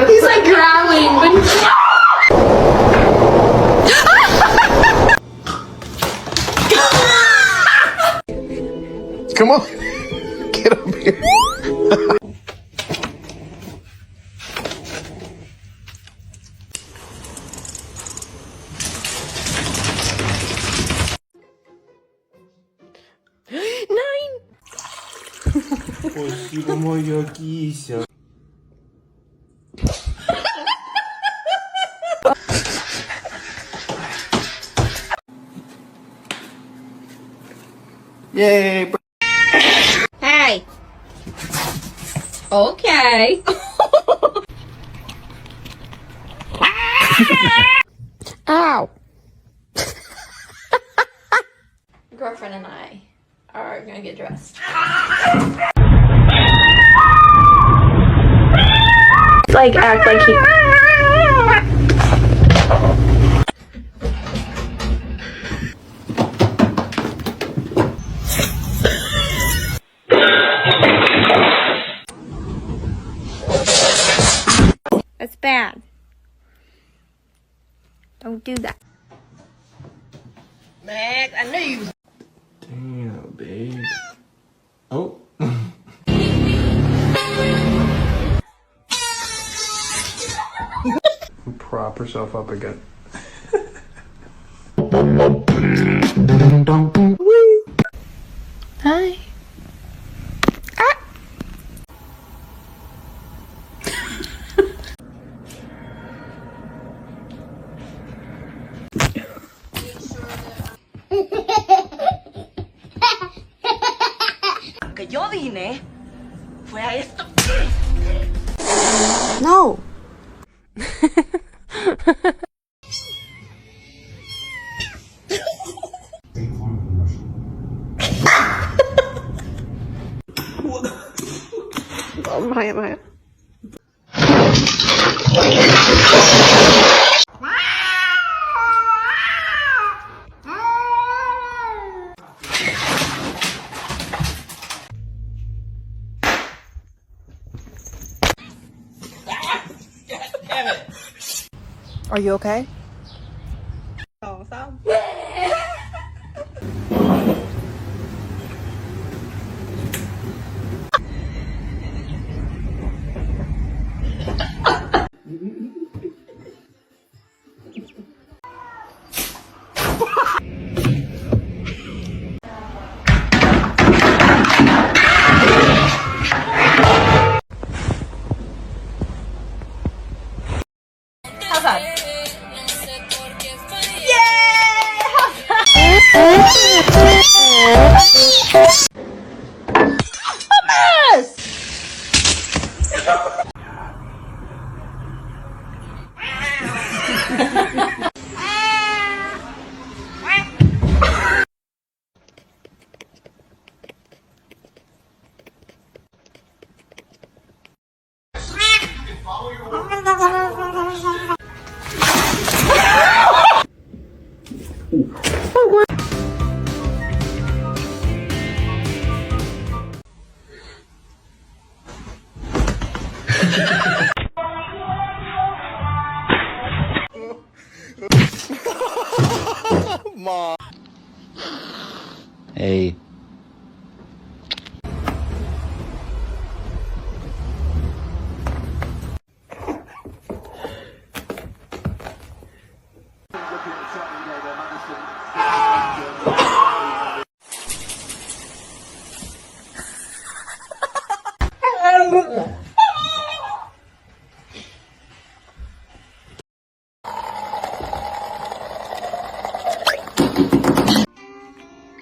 He's like growling, but come on, get up here. 星がま焼きしゃ。Yay! hey. Okay. Ow. Girlfriend and I are gonna get dressed. Like act like he. That's bad. Don't do that. Max, I knew you. Damn, babe. Oh. Prop herself up again. Hi. Ah. Que yo vine fue a esto. No. Oh my. Are you okay? Oh, sao? How's that? Mom. Hey.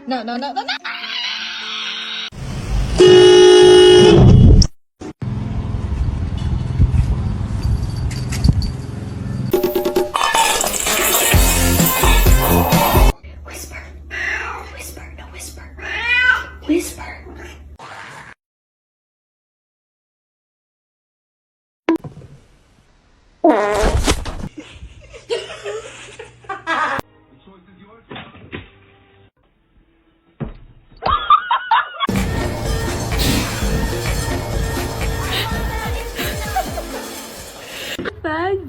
No. Whisper. Whisper. No, whisper. Whisper.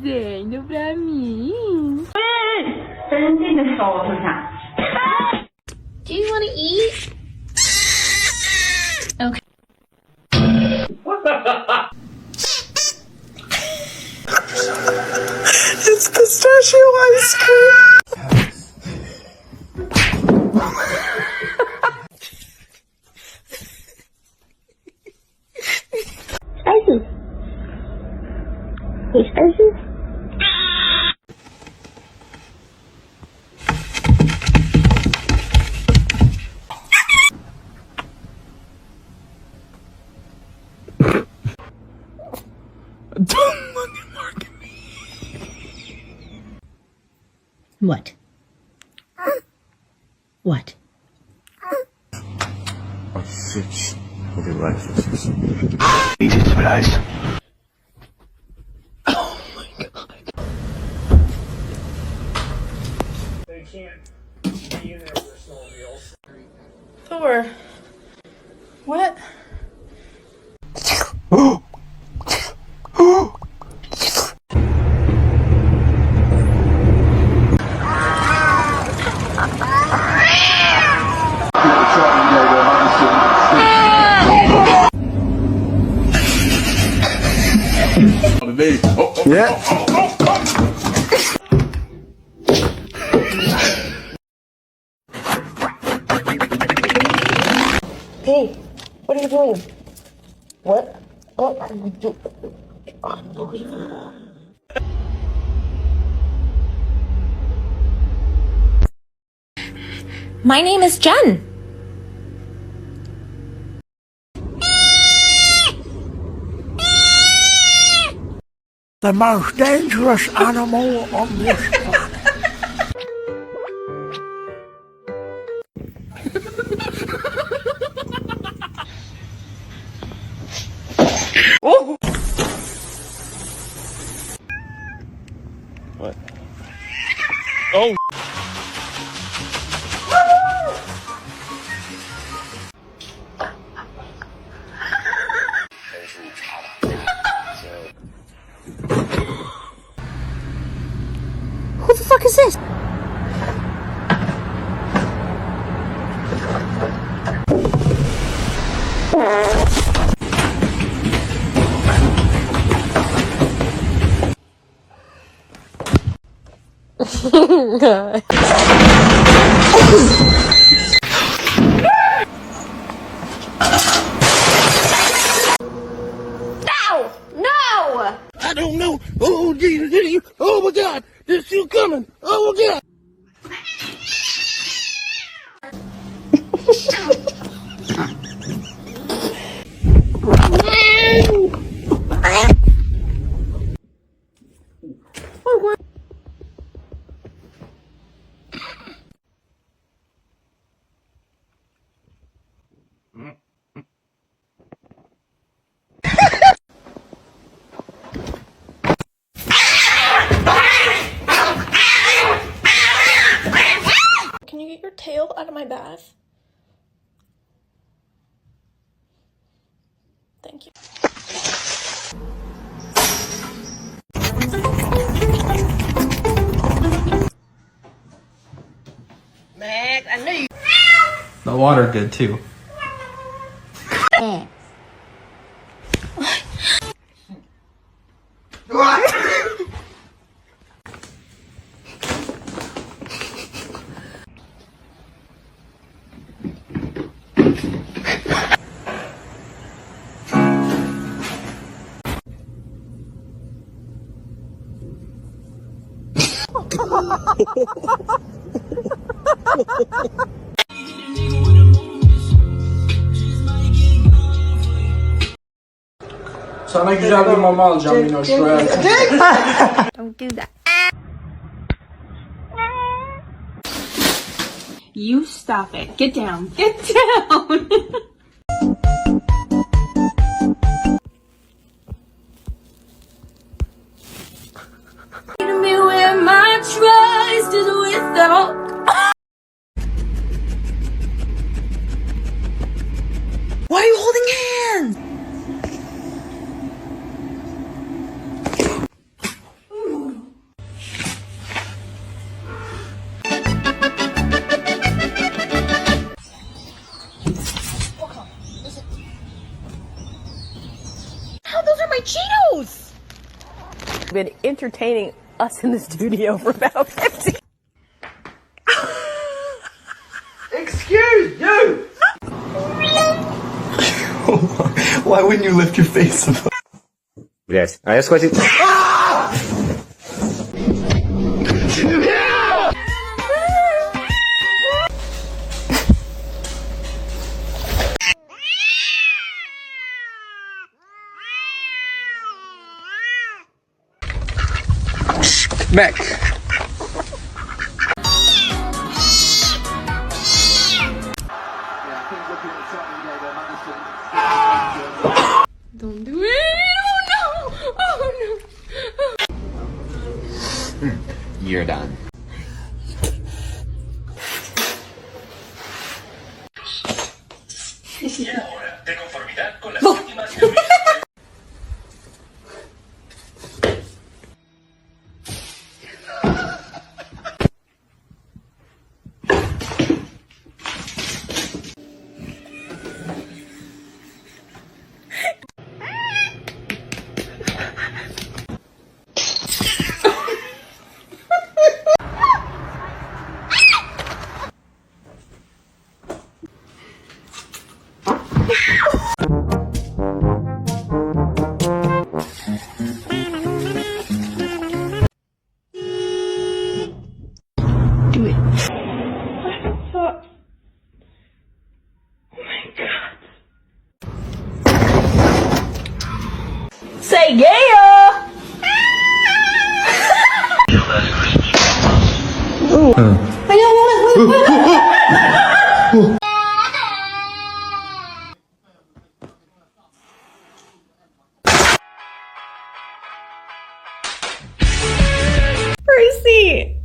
desenho pra mim. Do you want to eat? Okay. It's pistachio ice cream. Spicy. Hey, spicy. Don't look at Mark at me. What? What? A fish. Look at life fishes. Easy surprise. They can't be in there with their snowmobiles. Thor. What? Yeah. Hey, what are you doing? What? What are you doing? Unbelievable. My name is Jen. The most dangerous animal on this planet. Oh! What? Oh! Who the fuck is this? God. No! I don't know. Oh, Jesus. Oh, my God. There's you coming. Oh, my God. Can you get your tail out of my bath? Thank you. Max, I knew you. The water good too. Sana güzel bir mama alacağım Minoş. Şuraya. Don't do that. You stop it. Get down. Get down. Me where my trust is without. Why are you holding hands? Been entertaining us in the studio for about 50. Excuse you! Why wouldn't you lift your face above? Блять, а я схватил... Back. Don't do it. Oh no. Oh no. You're done. Say yeah! Percy!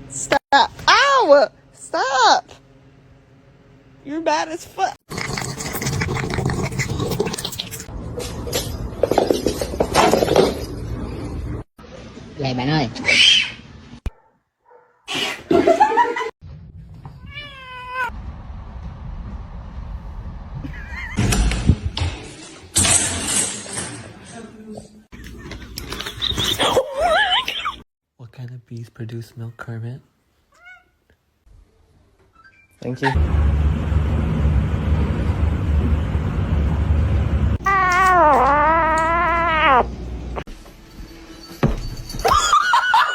Stop. Ow! Stop! You're bad as fuck. Vậy bạn ơi. What kind of bees produce milk, Kermit? Thank you.